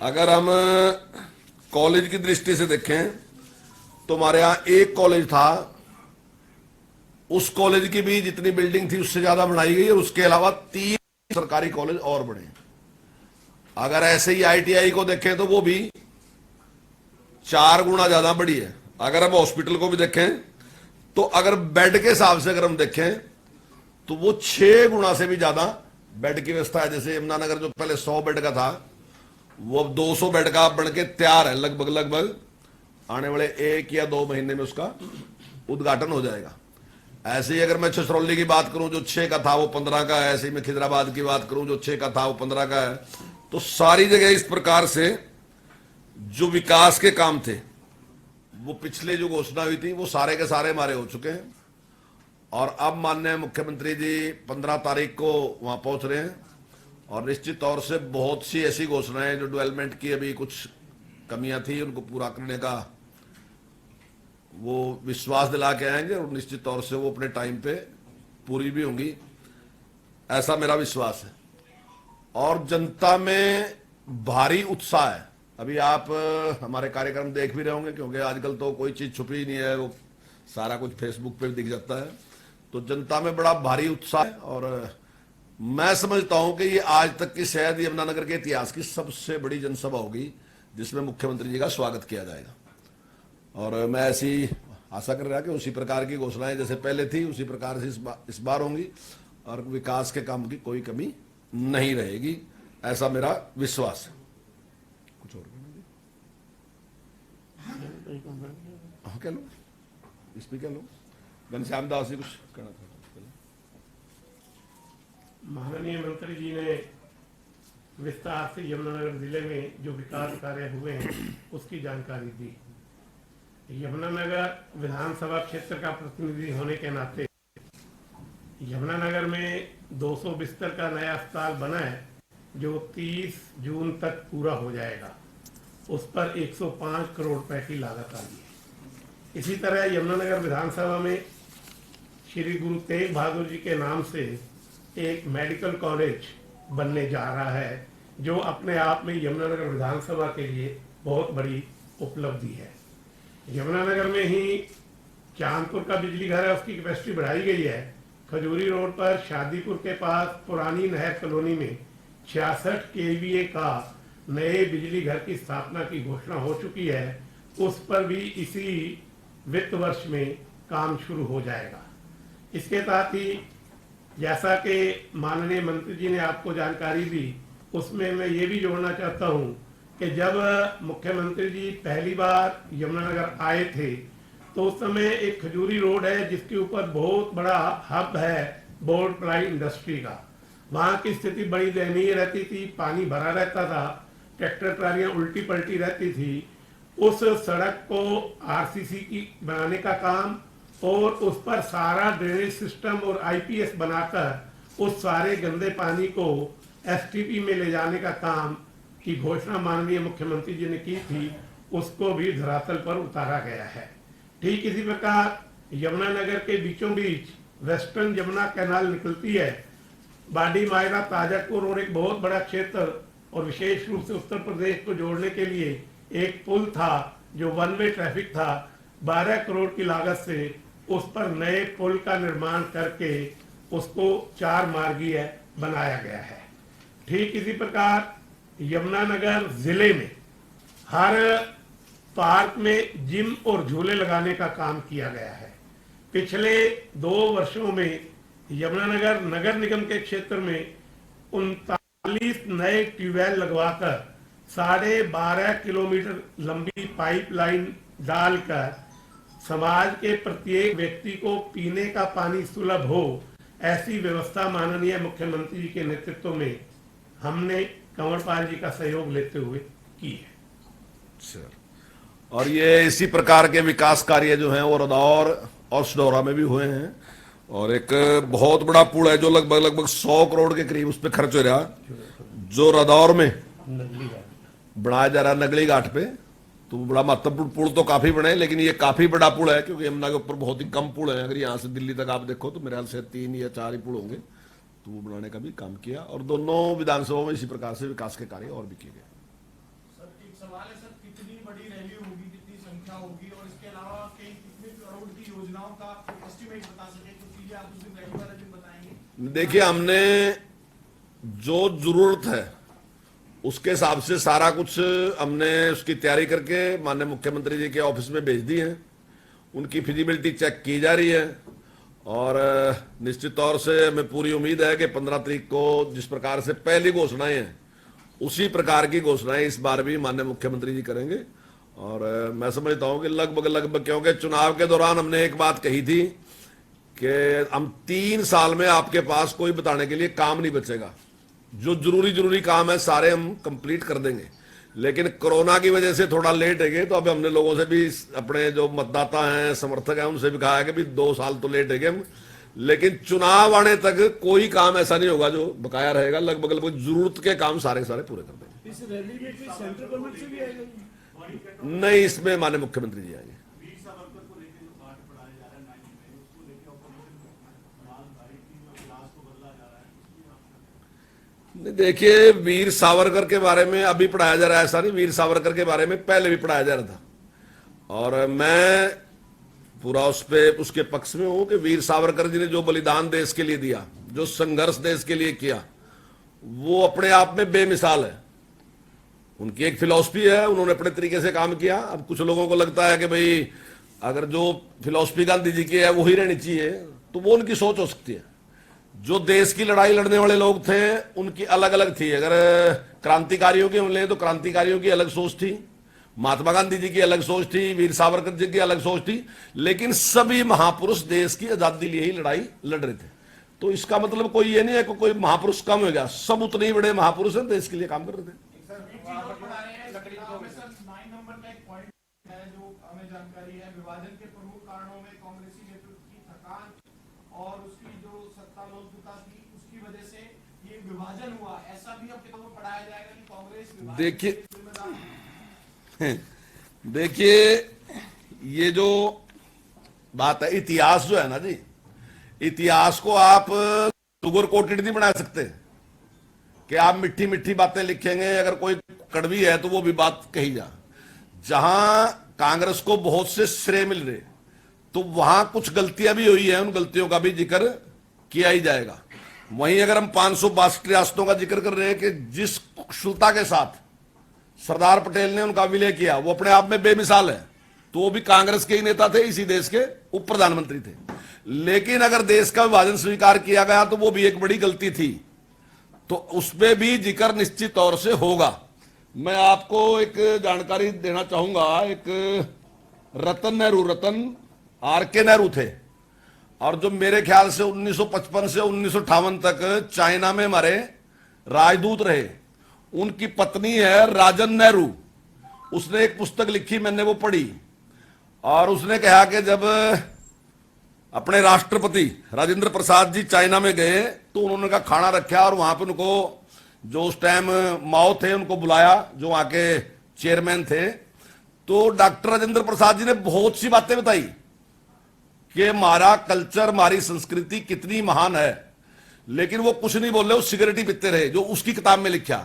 अगर हम कॉलेज की दृष्टि से देखें तो हमारे यहाँ एक कॉलेज था, उस कॉलेज की भी जितनी बिल्डिंग थी उससे ज्यादा बनाई गई और उसके अलावा 3 सरकारी कॉलेज और बने। अगर ऐसे ही आईटीआई को देखें तो वो भी 4 गुना ज्यादा बड़ी है। अगर हम हॉस्पिटल को भी देखें तो अगर बेड के हिसाब से अगर हम देखें तो वो 6 गुना से भी ज्यादा बेड की व्यवस्था है। जैसे यमुनानगर जो पहले 100 बेड का था वो अब 200 बेड का बन के तैयार है। लगभग लगभग आने वाले 1 या 2 महीने में उसका उद्घाटन हो जाएगा। ऐसे ही अगर मैं छछरौली की बात करूं जो 6 का था वो 15 का है, ऐसे ही मैं खिजराबाद की बात करूं जो 6 का था वो 15 का है। तो सारी जगह इस प्रकार से जो विकास के काम थे वो पिछले जो घोषणा हुई थी वो सारे के सारे हमारे हो चुके हैं। और अब माननीय मुख्यमंत्री जी 15 तारीख को वहां पहुंच रहे हैं और निश्चित तौर से बहुत सी ऐसी घोषणाएं जो डेवलपमेंट की अभी कुछ कमियां थी उनको पूरा करने का वो विश्वास दिला के आएंगे और निश्चित तौर से वो अपने टाइम पे पूरी भी होंगी, ऐसा मेरा विश्वास है। और जनता में भारी उत्साह है। अभी आप हमारे कार्यक्रम देख भी रहे होंगे क्योंकि आजकल तो कोई चीज छुपी ही नहीं है, वो सारा कुछ फेसबुक पे दिख जाता है। तो जनता में बड़ा भारी उत्साह है और मैं समझता हूं कि ये आज तक की शायद यमुनानगर के इतिहास की सबसे बड़ी जनसभा होगी जिसमें मुख्यमंत्री जी का स्वागत किया जाएगा। और मैं ऐसी आशा कर रहा कि उसी प्रकार की घोषणाएं जैसे पहले थी उसी प्रकार से इस बार होंगी और विकास के काम की कोई कमी नहीं रहेगी, ऐसा मेरा विश्वास है। कुछ और हाँ कह लो, इस पे कह लो। घनश्याम दास जी कुछ कहना था। माननीय मंत्री जी ने विस्तार से यमुनानगर जिले में जो विकास कार्य हुए हैं उसकी जानकारी दी। यमुनानगर विधानसभा क्षेत्र का प्रतिनिधि होने के नाते यमुनानगर में 200 बिस्तर का नया अस्पताल बना है जो 30 जून तक पूरा हो जाएगा। उस पर 105 करोड़ रुपए की लागत आई है। इसी तरह यमुनानगर विधानसभा में श्री गुरु तेग बहादुर जी के नाम से एक मेडिकल कॉलेज बनने जा रहा है जो अपने आप में यमुनानगर विधानसभा के लिए बहुत बड़ी उपलब्धि है। यमुनानगर में ही चांदपुर का बिजली घर है, उसकी कैपेसिटी बढ़ाई गई है। खजूरी रोड पर शादीपुर के पास पुरानी नहर कॉलोनी में 66 केवीए का नए बिजली घर की स्थापना की घोषणा हो चुकी है। उस पर भी इसी वित्त वर्ष में काम शुरू हो जाएगा। इसके साथ ही जैसा कि माननीय मंत्री जी ने आपको जानकारी दी उसमें मैं ये भी जोड़ना चाहता हूँ कि जब मुख्यमंत्री जी पहली बार यमुनानगर आए थे तो उस समय एक खजूरी रोड है जिसके ऊपर बहुत बड़ा हब है बोर्ड प्लाई इंडस्ट्री का। वहाँ की स्थिति बड़ी दयनीय रहती थी, पानी भरा रहता था, ट्रैक्टर ट्रालियां उल्टी पलटी रहती थी। उस सड़क को आरसीसी की बनाने का काम और उस पर सारा ड्रेनेज सिस्टम और आईपीएस बनाकर उस सारे गंदे पानी को एसटीपी में ले जाने का काम की घोषणा माननीय मुख्यमंत्री जी ने की थी, उसको भी धरातल पर उतारा गया है। ठीक इसी प्रकार यमुनानगर के बीचों बीच वेस्टर्न यमुना कैनाल निकलती है। बाडी मायरा ताजापुर और एक बहुत बड़ा क्षेत्र और विशेष रूप से उत्तर प्रदेश को जोड़ने के लिए एक पुल था जो वन वे ट्रैफिक था। 12 करोड़ की लागत से उस पर नए पुल का निर्माण करके उसको 4 मार्गीय बनाया गया है। ठीक इसी प्रकार यमुनानगर जिले में हर पार्क में जिम और झूले लगाने का काम किया गया है। पिछले 2 वर्षों में यमुनानगर नगर निगम के क्षेत्र में 39 नए ट्यूबवेल लगवाकर 12.5 किलोमीटर लंबी पाइपलाइन डालकर समाज के प्रत्येक व्यक्ति को पीने का पानी सुलभ हो, ऐसी व्यवस्था माननीय मुख्यमंत्री जी के नेतृत्व में हमने कंवरपाल जी का सहयोग लेते हुए की है। सर, और ये इसी प्रकार के विकास कार्य जो हैं वो रदौर और सडौरा में भी हुए हैं। और एक बहुत बड़ा पुल है जो लगभग 100 करोड़ के करीब उस पर खर्च हो रहा, जो रदौर में बनाया जा रहा नगली घाट पे। तो बड़ा महत्वपूर्ण पुल तो काफी बने, लेकिन ये काफी बड़ा पुल है क्योंकि यमुना के ऊपर बहुत ही कम पुल है। अगर यहाँ से दिल्ली तक आप देखो तो मेरे ख्याल से 3 या 4 ही पुल होंगे। तो वो बनाने का भी काम किया और दोनों विधानसभाओं में इसी प्रकार से विकास के कार्य और भी किए गए। सर एक सवाल है सर, कितनी बड़ी रैली होगी, कितनी संख्या होगी, और इसके अलावा कई कितने करोड़ की योजनाओं का एस्टिमेट बता सके, कुछ चीजें आप उस दिन रैली वाले दिन बताएंगे? देखिए, हमने जो जरूरत है उसके हिसाब से सारा कुछ हमने उसकी तैयारी करके माननीय मुख्यमंत्री जी के ऑफिस में भेज दी है। उनकी फिजिबिलिटी चेक की जा रही है और निश्चित तौर से हमें पूरी उम्मीद है कि 15 तारीख को जिस प्रकार से पहली घोषणाएं हैं उसी प्रकार की घोषणाएं इस बार भी माननीय मुख्यमंत्री जी करेंगे। और मैं समझता हूं कि लगभग, क्योंकि चुनाव के दौरान हमने एक बात कही थी कि हम 3 साल में आपके पास कोई बताने के लिए काम नहीं बचेगा, जो जरूरी काम है सारे हम कंप्लीट कर देंगे। लेकिन कोरोना की वजह से थोड़ा लेट है गए, तो अब हमने लोगों से भी, अपने जो मतदाता हैं, समर्थक हैं, उनसे भी कहा है कि भी 2 साल तो लेट है गए हम, लेकिन चुनाव आने तक कोई काम ऐसा नहीं होगा जो बकाया रहेगा। लगभग जरूरत के काम सारे पूरे कर देंगे। इस रैली में कोई सेंट्रल गवर्नमेंट से भी आएगा? नहीं, इसमें माननीय मुख्यमंत्री जी आएंगे। वीर सावरकर को लेकर जो पाठ पढ़ाया जा रहा है 9 में, उसको लेकर ऑपोजिशन सवाल भारी की क्लास को बदला जा रहा है। देखिए, वीर सावरकर के बारे में अभी पढ़ाया जा रहा है ऐसा नहीं, वीर सावरकर के बारे में पहले भी पढ़ाया जा रहा था और मैं पूरा उसके पक्ष में हूं कि वीर सावरकर जी ने जो बलिदान देश के लिए दिया, जो संघर्ष देश के लिए किया, वो अपने आप में बेमिसाल है। उनकी एक फिलॉसफी है, उन्होंने अपने तरीके से काम किया। अब कुछ लोगों को लगता है कि भाई अगर जो फिलॉसफी गांधी जी की है वो ही रहनी चाहिए, तो वो उनकी सोच हो सकती है। जो देश की लड़ाई लड़ने वाले लोग थे उनकी अलग अलग थी। अगर क्रांतिकारियों की हम लें तो क्रांतिकारियों की अलग सोच थी, महात्मा गांधी जी की अलग सोच थी, वीर सावरकर जी की अलग सोच थी, लेकिन सभी महापुरुष देश की आजादी लिए ही लड़ाई लड़ रहे थे। तो इसका मतलब कोई ये नहीं है कि कोई महापुरुष कम हो गया, सब उतने ही बड़े महापुरुष हैं, देश के लिए काम कर रहे थे। जानकारी है, विभाजन के प्रमुख कारणों में कांग्रेसी नेतृत्व की थकान और उसकी जो सत्तालोलुपता थी, उसकी वजह से ये विभाजन हुआ, ऐसा भी अब किताबों में पढ़ाया जाएगा कि कांग्रेस देखिए, ये जो बात है, इतिहास जो है ना जी, इतिहास को आप शुगर कोटेड नहीं बना सकते कि आप मीठी मीठी बातें लिखेंगे, अगर कोई कड़वी है तो वो भी बात कही जा। जहां कांग्रेस को बहुत से श्रेय मिल रहे, तो वहां कुछ गलतियां भी हुई हैं, उन गलतियों का भी जिक्र किया ही जाएगा। वहीं अगर हम 562 रियासतों का जिक्र कर रहे हैं कि जिस कुशलता के साथ सरदार पटेल ने उनका विलय किया, वो अपने आप में बेमिसाल है, तो वो भी कांग्रेस के ही नेता थे, इसी देश के उप प्रधानमंत्री थे। लेकिन अगर देश का विभाजन स्वीकार किया गया तो वो भी एक बड़ी गलती थी, तो उसमें भी जिक्र निश्चित तौर से होगा। मैं आपको एक जानकारी देना चाहूंगा, एक रतन आर.के. नेहरू थे, और जो मेरे ख्याल से 1955 से 1958 तक चाइना में हमारे राजदूत रहे, उनकी पत्नी है राजन नेहरू। उसने एक पुस्तक लिखी, मैंने वो पढ़ी, और उसने कहा कि जब अपने राष्ट्रपति राजेंद्र प्रसाद जी चाइना में गए तो उन्होंने का खाना रखा और वहां पर उनको, जो उस टाइम माओ थे, उनको बुलाया, जो वहां के चेयरमैन थे। तो डॉक्टर राजेंद्र प्रसाद जी ने बहुत सी बातें बताई कि हमारा कल्चर, हमारी संस्कृति कितनी महान है, लेकिन वो कुछ नहीं बोले, वो सिगरेट ही पीते रहे, जो उसकी किताब में लिखा।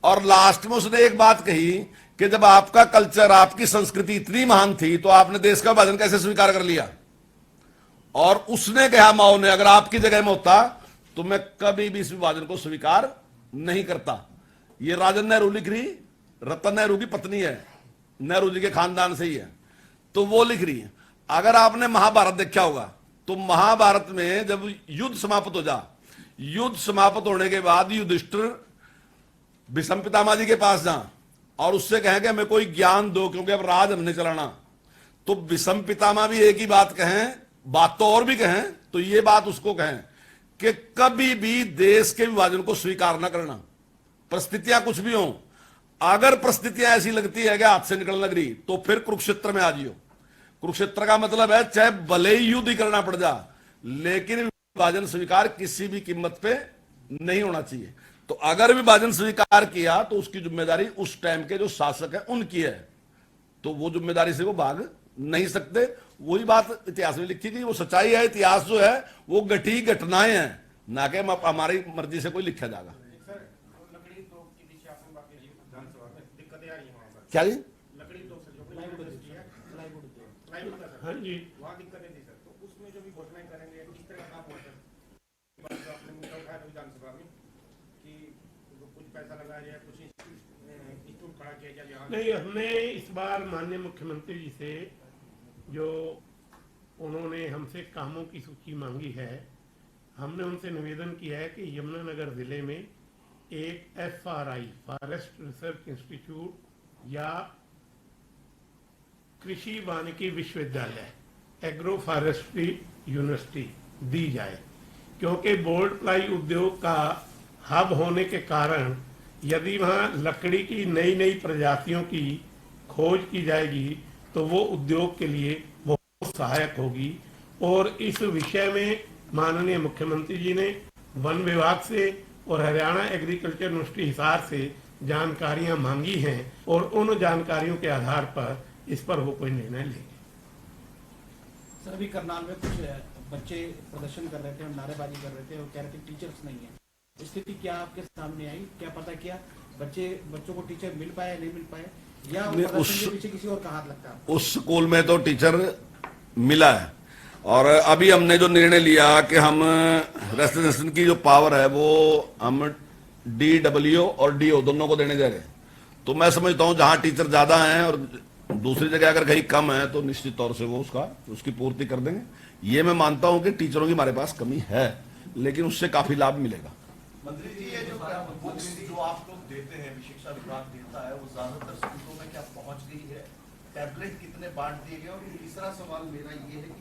और लास्ट में उसने एक बात कही कि जब आपका कल्चर, आपकी संस्कृति इतनी महान थी, तो आपने देश का विभाजन कैसे स्वीकार कर लिया। और उसने कहा, माओ ने, अगर आपकी जगह में होता तो मैं कभी भी इस विभाजन को स्वीकार नहीं करता। ये राजन नेहरू लिख रही, रतन नेहरू की पत्नी है, नेहरू जी के खानदान से ही है, तो वो लिख रही है। अगर आपने महाभारत देखा होगा तो महाभारत में जब युद्ध समाप्त हो जा, युद्ध समाप्त होने के बाद युधिष्ठिर भीष्म पितामह जी के पास जा और उससे कहें कि हमें कोई ज्ञान दो, क्योंकि अब राज हमने चलाना। तो भीष्म पितामह भी एक ही बात कहें, बात तो और भी कहें, तो ये बात उसको कहें कि कभी भी देश के विभाजन को स्वीकार न करना, परिस्थितियां कुछ भी हो। अगर परिस्थितियां ऐसी लगती है कि हाथ से निकलने लग रही, तो फिर कुरुक्षेत्र में आ जियो। कुरुक्षेत्र का मतलब है चाहे भले ही युद्ध ही करना पड़ जा, लेकिन विभाजन स्वीकार किसी भी कीमत पे नहीं होना चाहिए। तो अगर विभाजन स्वीकार किया तो उसकी जिम्मेदारी उस टाइम के जो शासक है उनकी है, तो वो जिम्मेदारी से वो भाग नहीं सकते। वही बात इतिहास में लिखी गई, वो सच्चाई है। इतिहास जो है वो घटी घटनाएं हैं, ना कि हमारी मर्जी से कोई लिखा जाएगा। दिक्कतें आ रही हैं वहाँ पर। क्या जी? लकड़ी उद्योग से जो इंडस्ट्री है, प्लाईवुड का सर, हाँ जी, वहाँ दिक्कतें थी सर। तो उसमें जो भी घोषणाएं करेंगे किस तरह का काम हुआ सर? बात जो आपने मुद्दा उठाया था विधानसभा में कि कुछ पैसा लगाया जाए, कुछ इंस्टीट्यूट खड़ा किया जाए यहाँ। नहीं, हमने इस बार माननीय मुख्यमंत्री जी से जो उन्होंने हमसे कामों की सूची मांगी है, हमने उनसे निवेदन किया है कि यमुनानगर जिले में एक FRI फॉरेस्ट रिसर्च इंस्टीट्यूट या कृषि वानिकी विश्वविद्यालय एग्रो फॉरेस्ट्री यूनिवर्सिटी दी जाए, क्योंकि बोर्ड प्लाई उद्योग का हब होने के कारण यदि वहाँ लकड़ी की नई नई प्रजातियों की खोज की जाएगी तो वो उद्योग के लिए बहुत सहायक होगी। और इस विषय में माननीय मुख्यमंत्री जी ने वन विभाग से और हरियाणा एग्रीकल्चर यूनिवर्सिटी हिसार से जानकारियां मांगी हैं और उन जानकारियों के आधार पर इस पर वो कोई निर्णय लेंगे। सर, अभी करनाल में कुछ बच्चे प्रदर्शन कर रहे थे और नारेबाजी कर रहे थे और कह रहे थे टीचर्स नहीं है। स्थिति क्या आपके सामने आई? क्या पता किया बच्चों को टीचर मिल पाए नहीं मिल पाए, या प्रदर्शन के पीछे किसी और का हाथ लगता है? उस स्कूल में तो टीचर मिला है और अभी हमने जो निर्णय लिया कि हम रेस्ट्रिक्शन की जो पावर है वो हम DWO और DO दोनों को देने जा रहे हैं। तो मैं समझता हूं जहां टीचर ज्यादा हैं और दूसरी जगह अगर कहीं कम है तो निश्चित तौर से वो उसकी पूर्ति कर देंगे। ये मैं मानता हूं कि टीचरों की हमारे पास कमी है, लेकिन उससे काफी लाभ मिलेगा। मंत्री जी, ये जो बुक्स जो आप लोग देते हैं, शिक्षा विभाग देता है, वो ज्यादातर स्कूलों में क्या पहुंच गई है? टैबलेट कितने बांट दिए गए? और तीसरा सवाल मेरा ये है कि